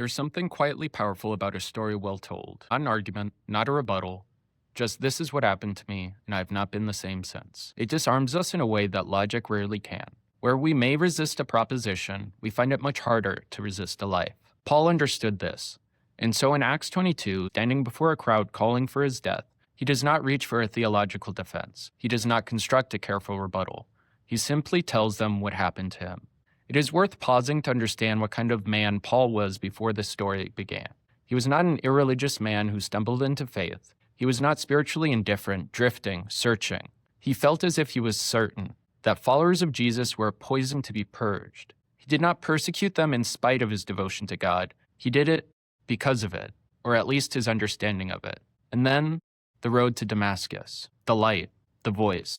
There's something quietly powerful about a story well told. Not an argument, not a rebuttal, just this is what happened to me, and I have not been the same since. It disarms us in a way that logic rarely can. Where we may resist a proposition, we find it much harder to resist a life. Paul understood this, and so in Acts 22, standing before a crowd calling for his death, he does not reach for a theological defense. He does not construct a careful rebuttal. He simply tells them what happened to him. It is worth pausing to understand what kind of man Paul was before this story began. He was not an irreligious man who stumbled into faith. He was not spiritually indifferent, drifting, searching. He felt as if he was certain that followers of Jesus were a poison to be purged. He did not persecute them in spite of his devotion to God. He did it because of it, or at least his understanding of it. And then, the road to Damascus, the light, the voice,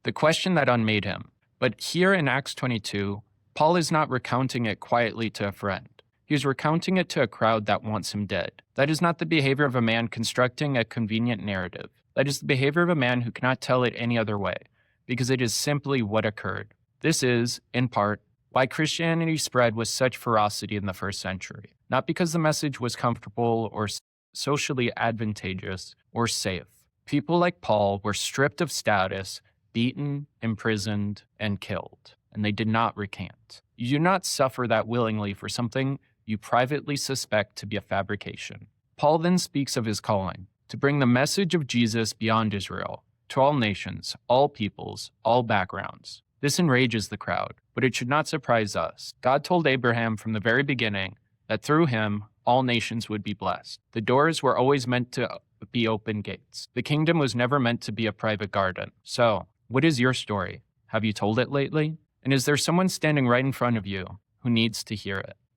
the question that unmade him. But here in Acts 22, Paul is not recounting it quietly to a friend. He is recounting it to a crowd that wants him dead. That is not the behavior of a man constructing a convenient narrative. That is the behavior of a man who cannot tell it any other way, because it is simply what occurred. This is, in part, why Christianity spread with such ferocity in the first century. Not because the message was comfortable or socially advantageous or safe. People like Paul were stripped of status, beaten, imprisoned, and killed, and they did not recant. You do not suffer that willingly for something you privately suspect to be a fabrication. Paul then speaks of his calling, to bring the message of Jesus beyond Israel, to all nations, all peoples, all backgrounds. This enrages the crowd, but it should not surprise us. God told Abraham from the very beginning that through him, all nations would be blessed. The doors were always meant to be open gates. The kingdom was never meant to be a private garden. So, what is your story? Have you told it lately? And is there someone standing right in front of you who needs to hear it?